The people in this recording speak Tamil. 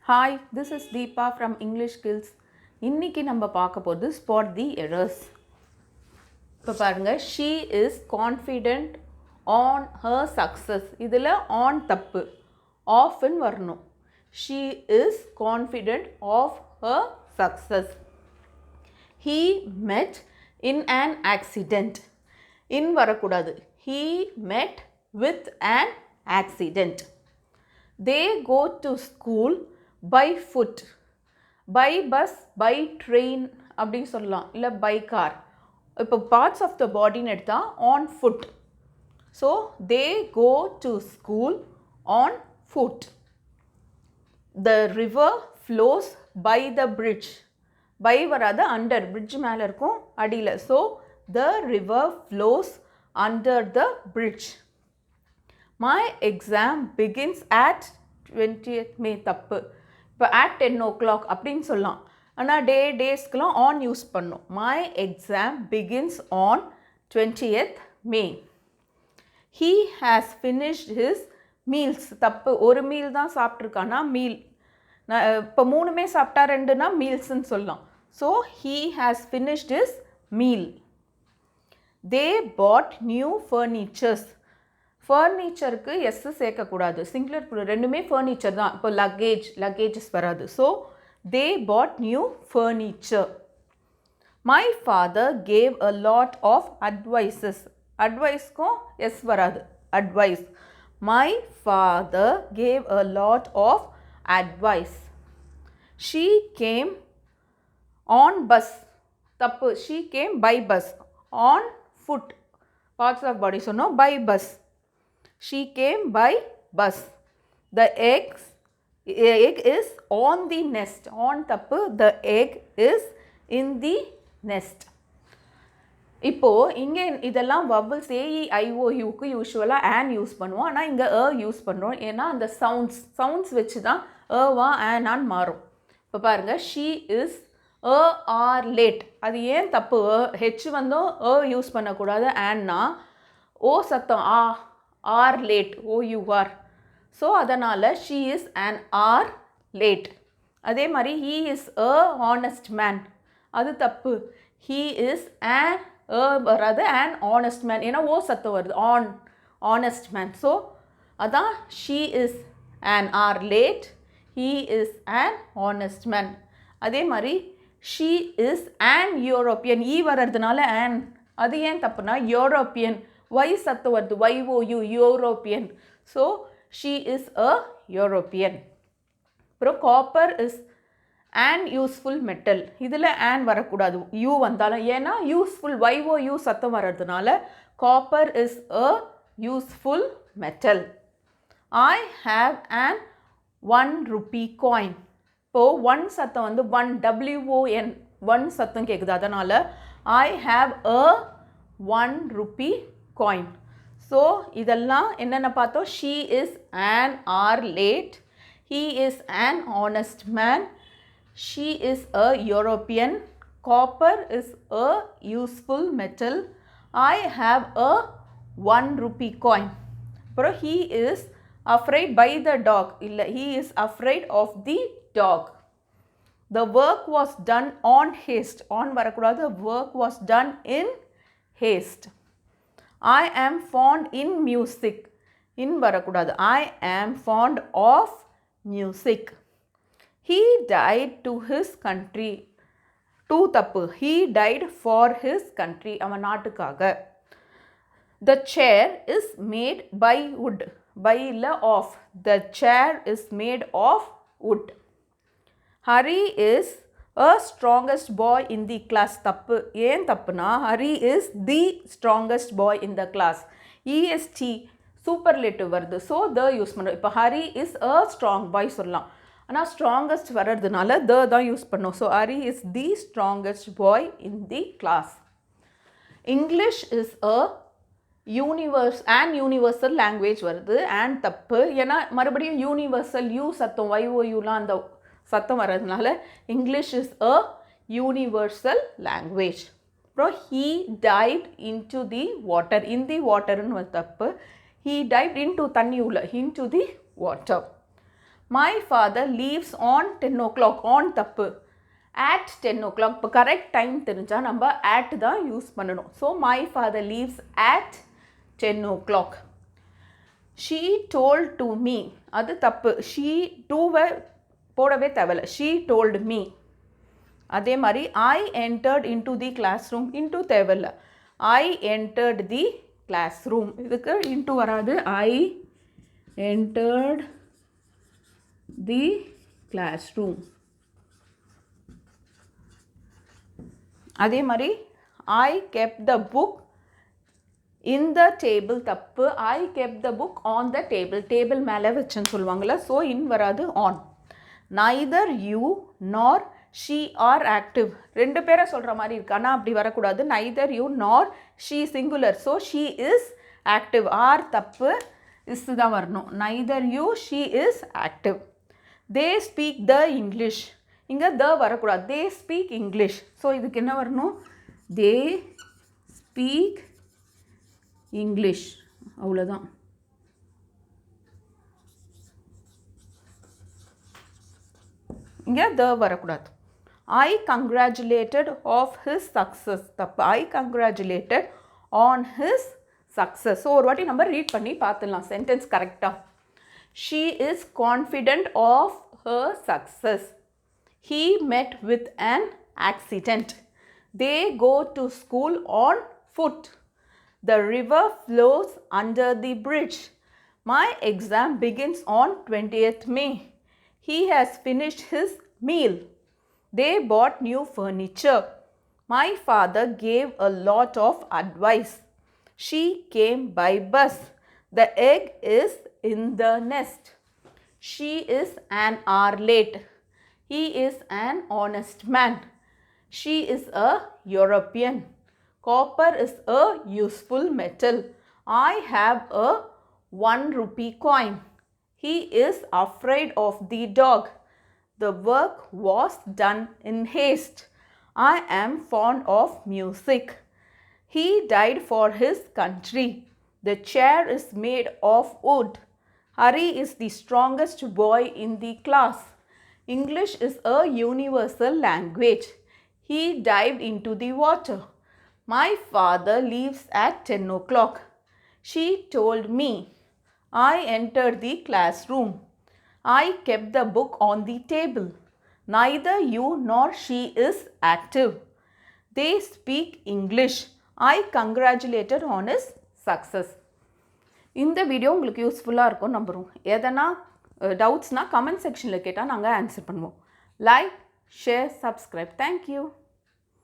Hi, this is Deepa from English Skills. இன்னைக்கு நம்ம பார்க்க போகிறது spot the errors. இப்போ பாருங்க, she is confident on her success. இதில் on தப்பு, often வரணும். She is confident of her success. He met in an accident. In வரக்கூடாது. He met with an accident. They go to school by foot. By bus, by train அப்படின்னு சொல்லலாம், இல்லை by car. இப்போ parts of the bodyன்னு எடுத்தால் on foot. So they go to school on foot. The river flows by the bridge. By வராது, under. bridge மேலே இருக்கும், அடியில். So the river flows under the bridge. My exam begins at 20th May. தப்பு. இப்போ at 10 o'clock அப்படின்னு சொல்லலாம், ஆனால் டேஸ்க்கெலாம் on யூஸ் பண்ணும். My exam begins on 20th May. He has finished his meals. தப்பு. ஒரு மீல் தான் சாப்பிட்ருக்கானா மீல். இப்போ மூணுமே சாப்பிட்டா ரெண்டுனா மீல்ஸ்ன்னு சொல்லலாம். So he has finished his meal. They bought new furnitures. ஃபர்னிச்சருக்கு எஸ் சேர்க்கக்கூடாது, சிங்குலர் ரெண்டுமே ஃபர்னிச்சர் தான். இப்போ லக்கேஜஸ் வராது. So they bought new furniture. My father gave a lot of advices. அட்வைஸ்க்கும் எஸ் வராது, advice. My father gave a lot of advice. She came on bus. தப்பு. She came by bus. On foot, parts of body சொன்னோம், by bus. She came by bus. The egg is on the nest. On தப்பு. The egg is in the nest. இப்போது இங்கே இதெல்லாம் வவல்ஸ் AEIOUக்கு யூஸ்வலாக ஆன் யூஸ் பண்ணுவோம், ஆனால் இங்கே யூஸ் பண்ணுறோம். ஏன்னா அந்த சவுண்ட்ஸ் வச்சு தான் வா ஆன் மாறும். இப்போ பாருங்கள், ஷீ இஸ் ஆர் லேட். அது ஏன் தப்பு? ஹெச் வந்தோம் யூஸ் பண்ணக்கூடாது. ஆன்னா ஓ சத்தம் ஆர் லேட், OUR. ஸோ அதனால் she is an hour late. அதே மாதிரி ஹீ இஸ் ஹானஸ்ட் மேன். அது தப்பு. ஹீ இஸ் வராது, அன் ஆனஸ்ட் மேன். ஏன்னா ஓ சத்தம் வருது, ஆனஸ்ட் மேன். ஸோ அதான் she is an hour late, he is an honest man. அதே மாதிரி ஷீ இஸ் அன் யூரோப்பியன். வர்றதுனால அன். அது ஏன் தப்புனா யூரோப்பியன். Y சத்தம் வருது, YOU, European. So she is a European. அப்புறம் copper is an useful metal. இதில் ஆன் வரக்கூடாது, யூ வந்தாலும். ஏன்னா யூஸ்ஃபுல், YOU சத்தம் வர்றதுனால copper is a useful metal. I have an 1 rupee coin. இப்போது ஒன் சத்தம் வந்து WON, ஒன் சத்தம் கேட்குது. அதனால் I have a 1 rupee coin. So இதெல்லாம் என்னென்ன பார்த்தோம்? She is an hour late, he is an honest man, she is a European, copper is a useful metal, I have a 1 rupee coin. அப்புறம் he is afraid by the dog. இல்லை, he is afraid of the dog. The work was done on haste. On வரக்கூடாது. Work was done in haste. I am fond in music. In வரக்கூடாது. I am fond of music. He died to his country. To தப்பு. He died for his country. அவன் நாட்டுக்காக. The chair is made by wood. By இல்லை of. The chair is made of wood. Hari is a strongest boy in the class. தப்பு. ஏன் தப்புனா Hari is the strongest boy in the class. EST superlative வருது. ஸோ த யூஸ் பண்ணுறோம். இப்போ Hari is a strong boy சொல்லலாம், ஆனால் ஸ்ட்ராங்கஸ்ட் வர்றதுனால தான் யூஸ் பண்ணோம். So Hari is the strongest boy in the class. English is a universal language வருது. அண்ட் தப்பு. ஏன்னா மறுபடியும் யூனிவர்சல், யூ சத்தம், YOUலாம் அந்த சத்தம் வர்றதுனால English is a universal language. அப்புறம் he dived into the water. இன் தி வாட்டர்னு தப்பு. ஹீ டைவ்ட் இன்டு தண்ணி உள்ள, into the water. My father leaves on 10 o'clock. On தப்பு. At 10 o'clock. இப்போ கரெக்ட் டைம் தெரிஞ்சால் நம்ம at தான் யூஸ் பண்ணணும். So my father leaves at 10 o'clock. She told to me. அது தப்பு. She toவை போடவே தேவையில்ல. She told me. அதே மாதிரி I entered into the classroom. into தேவையில்ல. I entered the classroom. இதுக்கு into வராது. I entered the classroom. அதே மாதிரி I kept the book in the table தப்பு. I kept the book on the table. table மேலே வச்சுன்னு சொல்லுவாங்கள்ல. ஸோ in வராது on. neither you nor she are active. ரெண்டு பேரை சொல்கிற மாதிரி இருக்கு. ஆனால் அப்படி வரக்கூடாது. neither you nor she singular. So she is active. are தப்பு. is தான் வரணும். neither you she is active. they speak the English. இங்கே the வரக்கூடாது. they speak English. ஸோ இதுக்கு என்ன வரணும்? they speak English. அவ்வளோதான். இங்கே the வரக்கூடாது. I congratulated of his success. தப்பு. I congratulated on his success. So ஒரு வாட்டி நம்ம ரீட் பண்ணி பார்த்துடலாம் சென்டென்ஸ் கரெக்டாக. She is confident of her success. He met with an accident. They go to school on foot. The river flows under the bridge. My exam begins on 20th May. He has finished his meal. They bought new furniture. My father gave a lot of advice. She came by bus. The egg is in the nest. She is an hour late. He is an honest man. She is a European. Copper is a useful metal. I have a 1 rupee coin. He is afraid of the dog. The work was done in haste. I am fond of music. He died for his country. The chair is made of wood. Hari is the strongest boy in the class. English is a universal language. He dived into the water. My father leaves at 10 o'clock. She told me. I entered the classroom. I kept the book on the table. Neither you nor she is active. They speak English. I congratulated on his success. இந்த வீடியோ உங்களுக்கு யூஸ்ஃபுல்லாக இருக்கும் நம்புகிறோம். எதனா டவுட்ஸ்னால் கமெண்ட் செக்ஷனில் கேட்டால் நாங்கள் ஆன்சர் பண்ணுவோம். Like, share, subscribe. தேங்க்யூ.